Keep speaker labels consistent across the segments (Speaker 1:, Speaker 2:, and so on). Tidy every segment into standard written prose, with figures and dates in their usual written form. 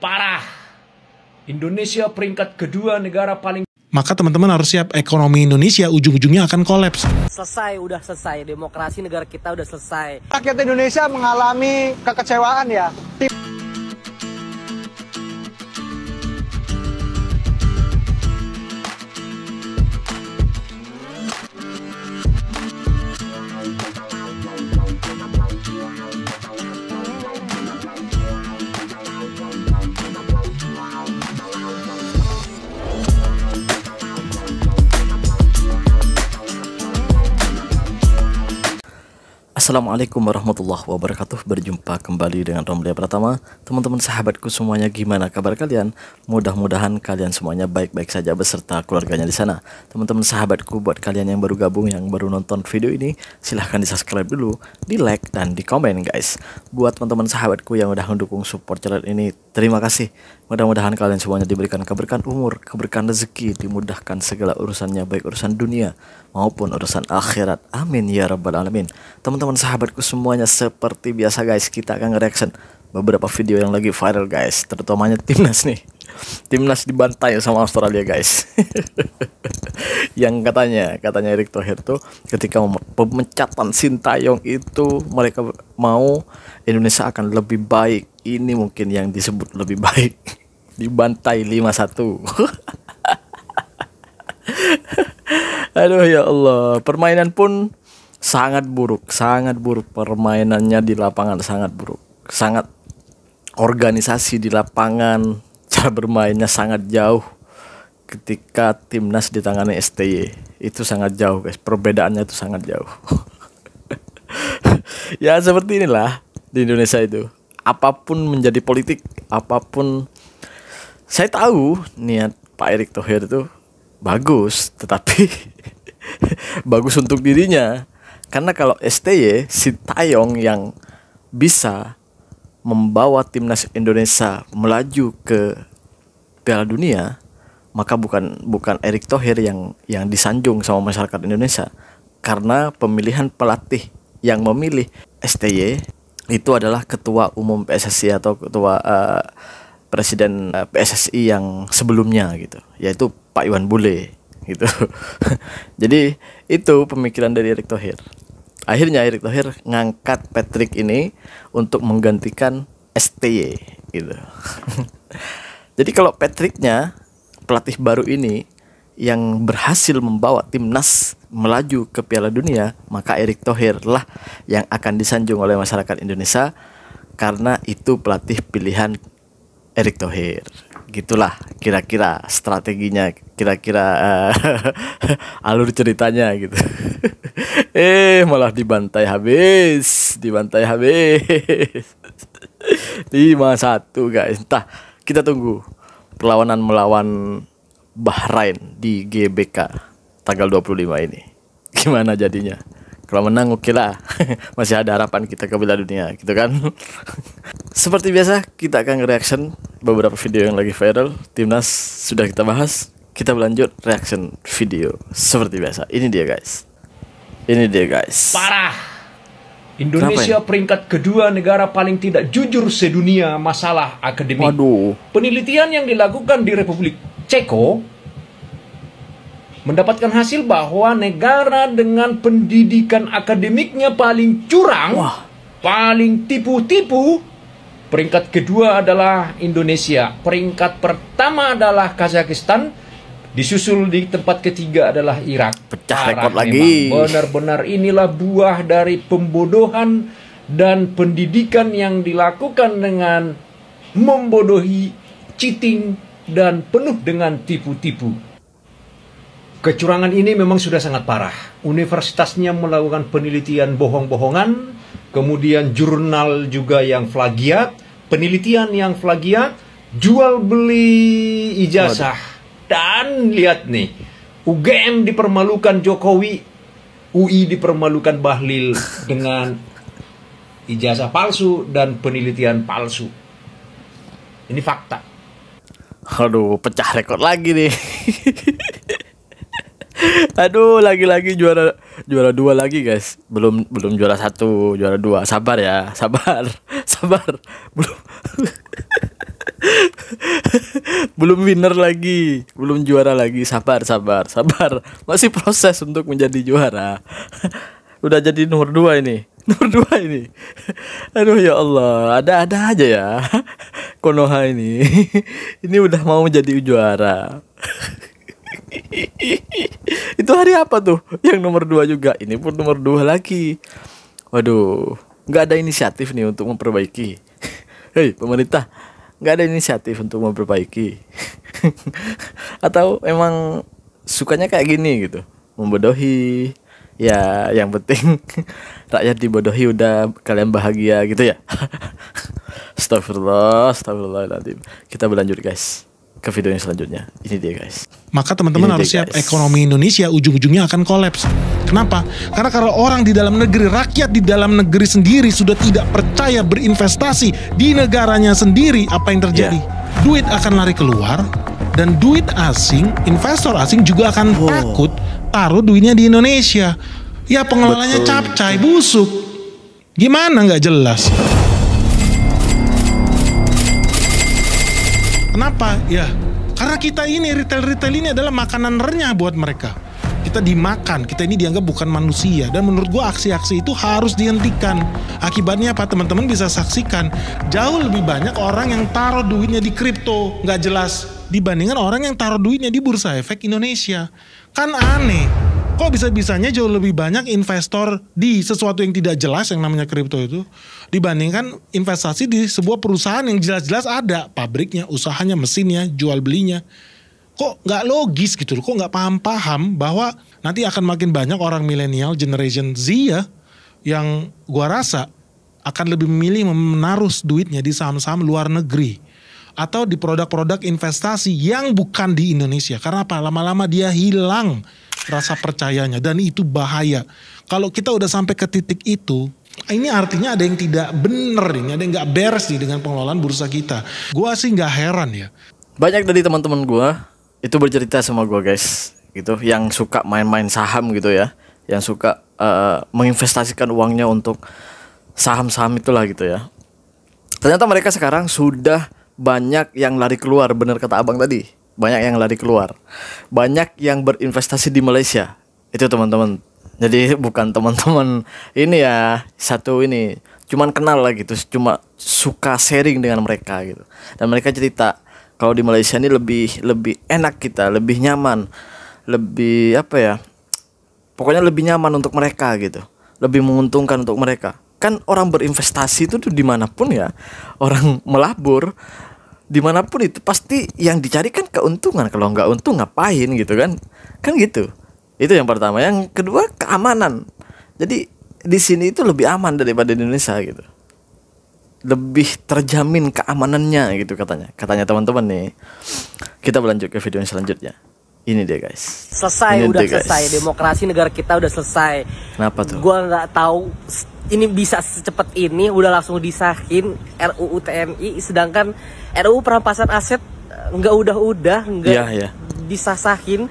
Speaker 1: Parah. Indonesia peringkat kedua negara paling.
Speaker 2: Maka teman-teman harus siap, ekonomi Indonesia ujung-ujungnya akan kolaps.
Speaker 3: Udah selesai. Demokrasi negara kita udah selesai.
Speaker 4: Rakyat Indonesia mengalami kekecewaan ya.
Speaker 5: Assalamualaikum warahmatullahi wabarakatuh. Berjumpa kembali dengan Romlia Pratama. Teman-teman sahabatku semuanya, gimana kabar kalian? Mudah-mudahan kalian semuanya baik-baik saja beserta keluarganya di sana. Teman-teman sahabatku, buat kalian yang baru gabung, yang baru nonton video ini, silahkan di subscribe dulu, di like dan di komen guys. Buat teman-teman sahabatku yang udah mendukung support channel ini, terima kasih. Mudah-mudahan kalian semuanya diberikan keberkahan umur, keberkahan rezeki, dimudahkan segala urusannya, baik urusan dunia maupun urusan akhirat. Amin ya rabbal alamin. Teman-teman sahabatku semuanya, seperti biasa guys, kita akan nge-reaction beberapa video yang lagi viral guys, terutamanya timnas nih. Timnas dibantai sama Australia guys. Yang katanya Erick Thohir tuh ketika pemecatan Sintayong itu mereka mau Indonesia akan lebih baik. Ini mungkin yang disebut lebih baik. Dibantai 5-1. Aduh ya Allah, permainan pun sangat buruk permainannya di lapangan, sangat buruk, sangat organisasi di lapangan, cara bermainnya sangat jauh. Ketika timnas ditangani STY itu sangat jauh guys, perbedaannya itu sangat jauh. Ya seperti inilah di Indonesia itu, apapun menjadi politik, apapun, saya tahu niat Pak Erick Thohir itu bagus, tetapi bagus untuk dirinya. Karena kalau STY, Sintayong yang bisa membawa timnas Indonesia melaju ke Piala Dunia, maka bukan Erick Thohir yang disanjung sama masyarakat Indonesia. Karena pemilihan pelatih yang memilih STY itu adalah ketua umum PSSI atau ketua presiden PSSI yang sebelumnya gitu, yaitu Pak Iwan Bule gitu. Jadi itu pemikiran dari Erick Thohir. Akhirnya Erick Thohir ngangkat Patrick ini untuk menggantikan STY gitu. Jadi kalau Patricknya, pelatih baru ini yang berhasil membawa timnas melaju ke Piala Dunia, maka Erick Thohir lah yang akan disanjung oleh masyarakat Indonesia, karena itu pelatih pilihan Erick Thohir. Gitulah kira-kira strateginya, kira-kira alur ceritanya gitu. Malah dibantai habis. 5-1 guys. Entah, kita tunggu perlawanan melawan Bahrain di GBK tanggal 25 ini. Gimana jadinya? Kalau menang oke lah. Masih ada harapan kita ke Piala Dunia gitu kan. Seperti biasa, kita akan reaction beberapa video yang lagi viral. Timnas sudah kita bahas, kita berlanjut reaction video seperti biasa. Ini dia guys.
Speaker 1: Parah. Indonesia peringkat kedua negara paling tidak jujur sedunia masalah akademik.
Speaker 5: Waduh.
Speaker 1: Penelitian yang dilakukan di Republik Ceko mendapatkan hasil bahwa negara dengan pendidikan akademiknya paling curang, paling tipu-tipu, peringkat kedua adalah Indonesia. Peringkat pertama adalah Kazakhstan, disusul di tempat ketiga adalah Irak.
Speaker 5: Pecah rekor lagi.
Speaker 1: Benar-benar inilah buah dari pembodohan dan pendidikan yang dilakukan dengan membodohi, cheating, dan penuh dengan tipu-tipu. Kecurangan ini memang sudah sangat parah. Universitasnya melakukan penelitian bohong-bohongan, kemudian jurnal juga yang plagiat, penelitian yang plagiat, jual beli ijazah. Dan lihat nih, UGM dipermalukan Jokowi, UI dipermalukan Bahlil dengan ijazah palsu dan penelitian palsu. Ini fakta.
Speaker 5: Aduh, pecah rekor lagi nih. Aduh, lagi-lagi juara 2 lagi guys. Belum juara 1, juara 2. Sabar ya, sabar. Belum. Belum winner lagi, belum juara lagi. Sabar, sabar, sabar. Masih proses untuk menjadi juara. Udah jadi nomor 2 ini. Nomor 2 ini. Aduh ya Allah, ada-ada aja ya. Konoha ini. Ini udah mau menjadi juara. Itu hari apa tuh? Yang nomor 2 juga. Ini pun nomor 2 lagi. Waduh, nggak ada inisiatif nih untuk memperbaiki. Hei pemerintah, nggak ada inisiatif untuk memperbaiki. Atau emang sukanya kayak gini gitu, membodohi. Ya yang penting rakyat dibodohi udah kalian bahagia gitu ya. Astagfirullah, astagfirullahaladzim. Kita berlanjut guys ke video yang selanjutnya. Ini dia guys.
Speaker 2: Maka teman-teman
Speaker 5: Ini
Speaker 2: harus
Speaker 5: dia,
Speaker 2: siap,
Speaker 5: guys.
Speaker 2: ekonomi Indonesia ujung-ujungnya akan kolaps. Kenapa? Karena kalau orang di dalam negeri, rakyat di dalam negeri sendiri sudah tidak percaya berinvestasi di negaranya sendiri, apa yang terjadi? Duit akan lari keluar, dan duit asing, investor asing juga akan takut taruh duitnya di Indonesia. Ya pengelolanya capcay, busuk. Gimana nggak jelas? Kenapa? Ya, karena kita ini retail ini adalah makanan renyah buat mereka. Kita dimakan, kita ini dianggap bukan manusia. Dan menurut gua aksi-aksi itu harus dihentikan. Akibatnya apa? Teman-teman bisa saksikan. Jauh lebih banyak orang yang taruh duitnya di kripto, nggak jelas, dibandingkan orang yang taruh duitnya di Bursa Efek Indonesia. Kan aneh. Kok bisa-bisanya jauh lebih banyak investor di sesuatu yang tidak jelas yang namanya kripto itu dibandingkan investasi di sebuah perusahaan yang jelas-jelas ada pabriknya, usahanya, mesinnya, jual belinya. Kok nggak logis gitu loh, kok nggak paham bahwa nanti akan makin banyak orang milenial generation Z ya, yang gua rasa akan lebih memilih menaruh duitnya di saham-saham luar negeri atau di produk-produk investasi yang bukan di Indonesia. Karena apa? Lama-lama dia hilang rasa percayanya, dan itu bahaya. Kalau kita udah sampai ke titik itu, ini artinya ada yang tidak benar, ini ada yang nggak beres nih dengan pengelolaan bursa kita. Gua sih nggak heran ya.
Speaker 5: Banyak dari teman-teman gua itu bercerita sama gua guys, gitu, yang suka main-main saham gitu ya, yang suka menginvestasikan uangnya untuk saham-saham itulah gitu ya. Ternyata mereka sekarang sudah banyak yang lari keluar, bener kata abang tadi. Banyak yang lari keluar, banyak yang berinvestasi di Malaysia. Itu teman-teman. Jadi bukan teman-teman ini ya, satu ini cuman kenal lah gitu, cuma suka sharing dengan mereka gitu. Dan mereka cerita kalau di Malaysia ini lebih enak kita, lebih nyaman, lebih apa ya, pokoknya lebih nyaman untuk mereka gitu, lebih menguntungkan untuk mereka. Kan orang berinvestasi itu tuh dimanapun ya, orang melabur dimanapun itu pasti yang dicari kan keuntungan. Kalau nggak untung ngapain gitu kan gitu. Itu yang pertama. Yang kedua keamanan. Jadi di sini itu lebih aman daripada di Indonesia gitu, lebih terjamin keamanannya gitu katanya teman-teman nih. Kita berlanjut ke video yang selanjutnya. Ini dia guys.
Speaker 3: Selesai,
Speaker 5: Ini
Speaker 3: udah
Speaker 5: dia, guys.
Speaker 3: selesai. Demokrasi negara kita udah selesai.
Speaker 5: Kenapa tuh?
Speaker 3: Gua nggak tahu ini bisa secepat ini udah langsung disahin RUU TNI, sedangkan RUU perampasan aset nggak nggak disasahin.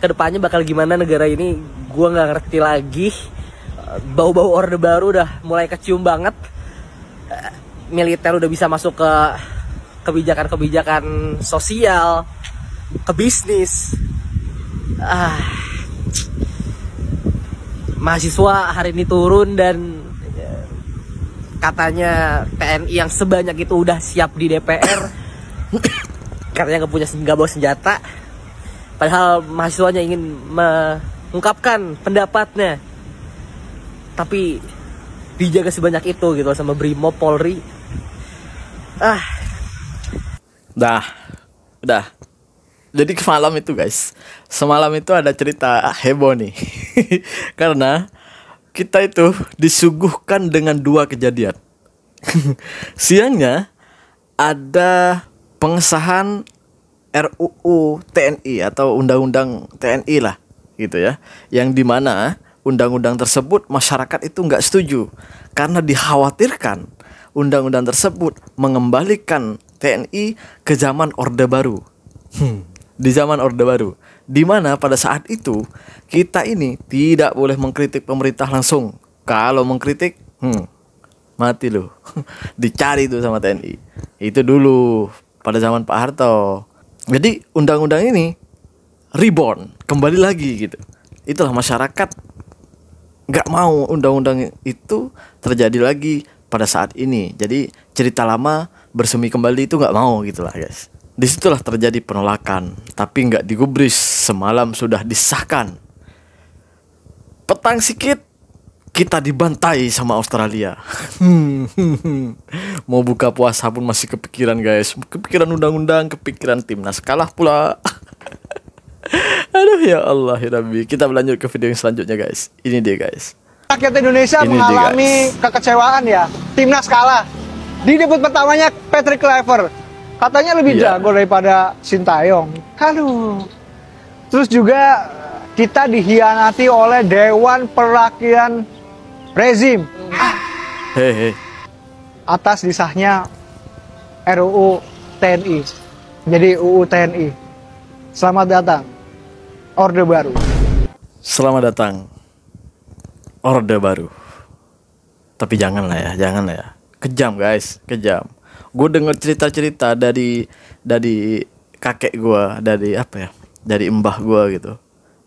Speaker 3: Kedepannya bakal gimana negara ini? Gua nggak ngerti lagi. Bau-bau orde baru udah mulai kecium banget. Militer udah bisa masuk ke kebijakan-kebijakan sosial, ke bisnis. Mahasiswa hari ini turun dan katanya TNI yang sebanyak itu udah siap di DPR. Katanya nggak bawa senjata. Padahal mahasiswanya ingin mengungkapkan pendapatnya, tapi dijaga sebanyak itu gitu sama Brimob, Polri.
Speaker 5: Udah. Jadi semalam itu guys, semalam itu ada cerita heboh nih. Karena kita itu disuguhkan dengan dua kejadian. Siangnya ada pengesahan RUU TNI atau Undang-Undang TNI lah gitu ya, yang dimana undang-undang tersebut masyarakat itu nggak setuju karena dikhawatirkan undang-undang tersebut mengembalikan TNI ke zaman Orde Baru. Di zaman Orde Baru, di mana pada saat itu kita ini tidak boleh mengkritik pemerintah langsung. Kalau mengkritik, mati loh. Dicari tuh sama TNI. Itu dulu pada zaman Pak Harto. Jadi undang-undang ini reborn, kembali lagi gitu. Itulah masyarakat nggak mau undang-undang itu terjadi lagi pada saat ini. Jadi cerita lama bersemi kembali itu nggak mau gitu lah guys. Disitulah terjadi penolakan, tapi nggak digubris, semalam sudah disahkan. Petang sikit kita dibantai sama Australia. Mau buka puasa pun masih kepikiran guys, kepikiran undang-undang, kepikiran timnas, kalah pula. Aduh ya Allah ya Rabbi. Kita berlanjut ke video yang selanjutnya guys. Ini dia guys.
Speaker 4: Rakyat Indonesia mengalami kekecewaan ya. Timnas kalah. Di debut pertamanya Patrick Kluivert katanya lebih jago daripada Sintayong. Aduh. Terus juga kita dihianati oleh Dewan Perwakilan Rezim.
Speaker 5: Hehe.
Speaker 4: Atas disahnya RUU TNI. Jadi UU TNI. Selamat datang Orde Baru.
Speaker 5: Selamat datang Orde Baru. Tapi janganlah ya. Kejam guys, kejam. Gue denger cerita-cerita dari kakek gue, dari apa ya, dari mbah gue gitu,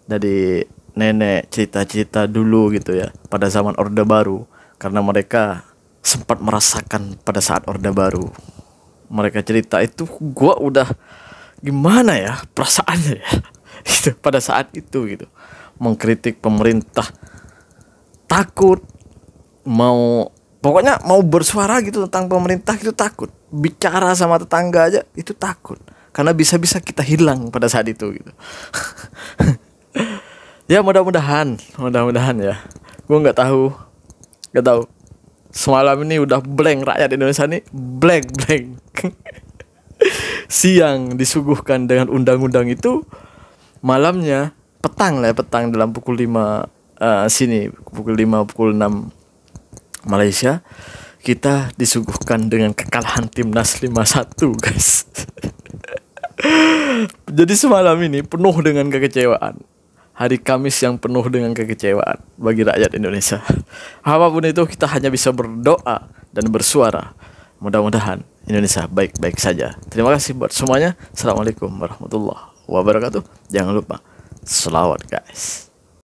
Speaker 5: dari nenek, cerita-cerita dulu gitu ya, pada zaman Orde Baru. Karena mereka sempat merasakan pada saat Orde Baru. Mereka cerita itu, gue udah gimana ya perasaannya ya gitu, pada saat itu gitu. Mengkritik pemerintah, takut, pokoknya mau bersuara gitu tentang pemerintah itu takut, bicara sama tetangga aja itu takut, karena bisa-bisa kita hilang pada saat itu gitu. Ya mudah-mudahan ya. Gue nggak tahu. Semalam ini udah blank, rakyat Indonesia nih blank. Siang disuguhkan dengan undang-undang itu, malamnya petang dalam pukul 5 sini, pukul 5, pukul 6 Malaysia, kita disuguhkan dengan kekalahan timnas 5-1 guys. Jadi semalam ini penuh dengan kekecewaan. Hari Kamis yang penuh dengan kekecewaan bagi rakyat Indonesia. Apapun itu kita hanya bisa berdoa dan bersuara. Mudah-mudahan Indonesia baik-baik saja. Terima kasih buat semuanya. Assalamualaikum warahmatullahi wabarakatuh. Jangan lupa selawat guys.